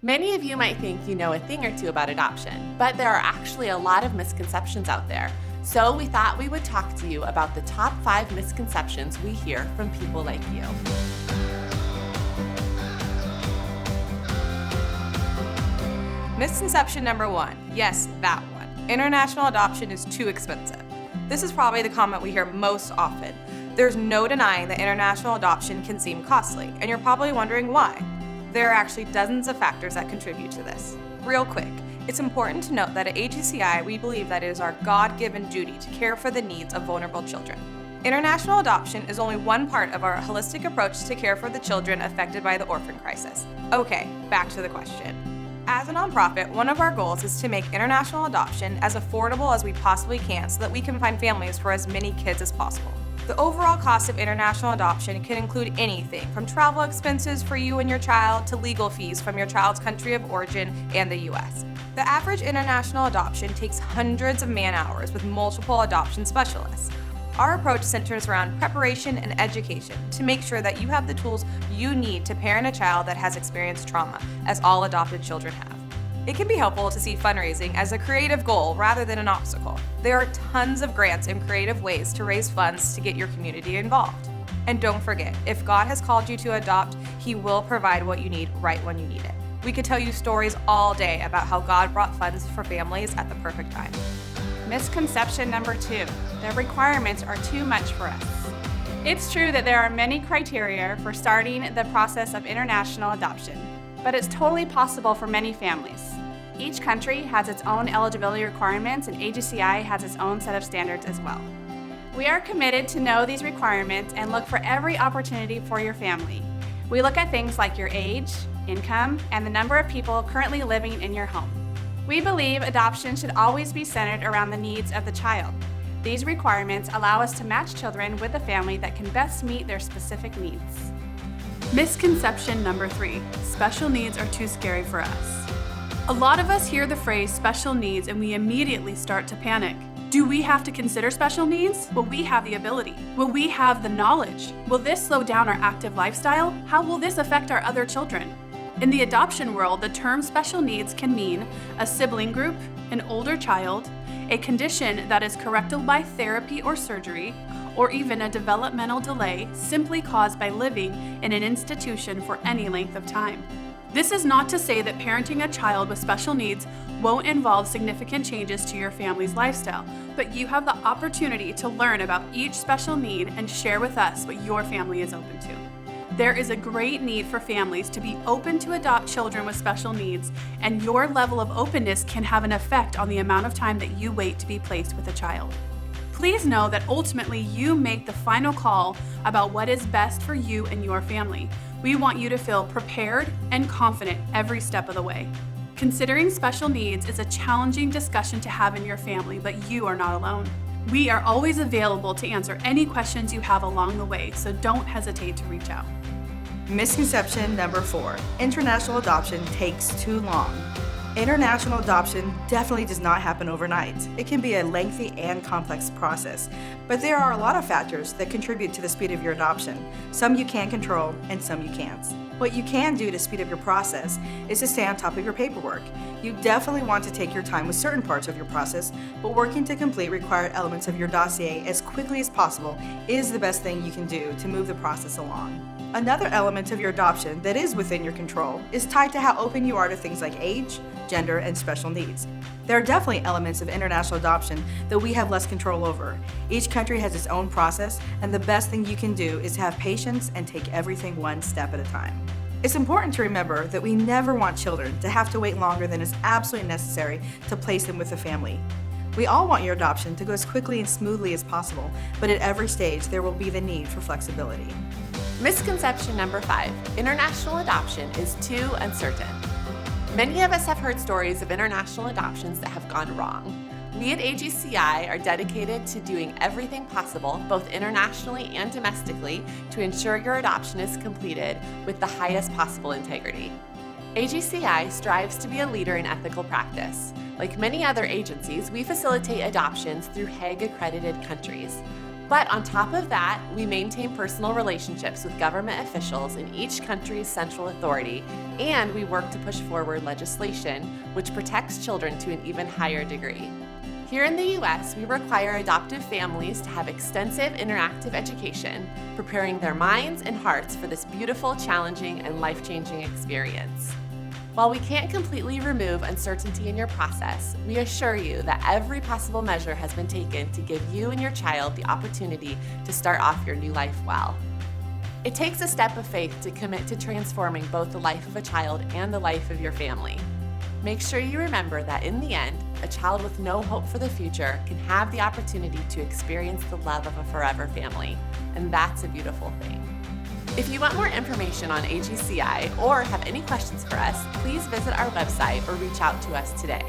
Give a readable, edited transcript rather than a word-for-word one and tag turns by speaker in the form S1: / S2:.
S1: Many of you might think you know a thing or two about adoption, but there are actually a lot of misconceptions out there. So we thought we would talk to you about the top 5 misconceptions we hear from people like you.
S2: Misconception number 1. Yes, that one. International adoption is too expensive. This is probably the comment we hear most often. There's no denying that international adoption can seem costly, and you're probably wondering why. There are actually dozens of factors that contribute to this. Real quick, it's important to note that at AGCI, we believe that it is our God-given duty to care for the needs of vulnerable children. International adoption is only one part of our holistic approach to care for the children affected by the orphan crisis. Okay, back to the question. As a nonprofit, one of our goals is to make international adoption as affordable as we possibly can so that we can find families for as many kids as possible. The overall cost of international adoption can include anything from travel expenses for you and your child to legal fees from your child's country of origin and the US. The average international adoption takes hundreds of man-hours with multiple adoption specialists. Our approach centers around preparation and education to make sure that you have the tools you need to parent a child that has experienced trauma, as all adopted children have. It can be helpful to see fundraising as a creative goal rather than an obstacle. There are tons of grants and creative ways to raise funds to get your community involved. And don't forget, if God has called you to adopt, He will provide what you need right when you need it. We could tell you stories all day about how God brought funds for families at the perfect time.
S3: Misconception number 2, the requirements are too much for us. It's true that there are many criteria for starting the process of international adoption, but it's totally possible for many families. Each country has its own eligibility requirements, and AGCI has its own set of standards as well. We are committed to know these requirements and look for every opportunity for your family. We look at things like your age, income, and the number of people currently living in your home. We believe adoption should always be centered around the needs of the child. These requirements allow us to match children with a family that can best meet their specific needs.
S4: Misconception number 3, special needs are too scary for us. A lot of us hear the phrase special needs and we immediately start to panic. Do we have to consider special needs? Will we have the ability? Will we have the knowledge? Will this slow down our active lifestyle? How will this affect our other children? In the adoption world, the term special needs can mean a sibling group, an older child, a condition that is correctable by therapy or surgery, or even a developmental delay simply caused by living in an institution for any length of time. This is not to say that parenting a child with special needs won't involve significant changes to your family's lifestyle, but you have the opportunity to learn about each special need and share with us what your family is open to. There is a great need for families to be open to adopt children with special needs, and your level of openness can have an effect on the amount of time that you wait to be placed with a child. Please know that ultimately you make the final call about what is best for you and your family. We want you to feel prepared and confident every step of the way. Considering special needs is a challenging discussion to have in your family, but you are not alone. We are always available to answer any questions you have along the way, so don't hesitate to reach out.
S5: Misconception number 4, international adoption takes too long. International adoption definitely does not happen overnight. It can be a lengthy and complex process, but there are a lot of factors that contribute to the speed of your adoption. Some you can control and some you can't. What you can do to speed up your process is to stay on top of your paperwork. You definitely want to take your time with certain parts of your process, but working to complete required elements of your dossier as quickly as possible is the best thing you can do to move the process along. Another element of your adoption that is within your control is tied to how open you are to things like age, gender, and special needs. There are definitely elements of international adoption that we have less control over. Each country has its own process, and the best thing you can do is have patience and take everything one step at a time. It's important to remember that we never want children to have to wait longer than is absolutely necessary to place them with a family. We all want your adoption to go as quickly and smoothly as possible, but at every stage there will be the need for flexibility.
S1: Misconception number 5, international adoption is too uncertain. Many of us have heard stories of international adoptions that have gone wrong. We at AGCI are dedicated to doing everything possible, both internationally and domestically, to ensure your adoption is completed with the highest possible integrity. AGCI strives to be a leader in ethical practice. Like many other agencies, we facilitate adoptions through Hague-accredited countries. But on top of that, we maintain personal relationships with government officials in each country's central authority, and we work to push forward legislation which protects children to an even higher degree. Here in the US, we require adoptive families to have extensive interactive education, preparing their minds and hearts for this beautiful, challenging, and life-changing experience. While we can't completely remove uncertainty in your process, we assure you that every possible measure has been taken to give you and your child the opportunity to start off your new life well. It takes a step of faith to commit to transforming both the life of a child and the life of your family. Make sure you remember that in the end, a child with no hope for the future can have the opportunity to experience the love of a forever family, and that's a beautiful thing. If you want more information on AGCI or have any questions for us, please visit our website or reach out to us today.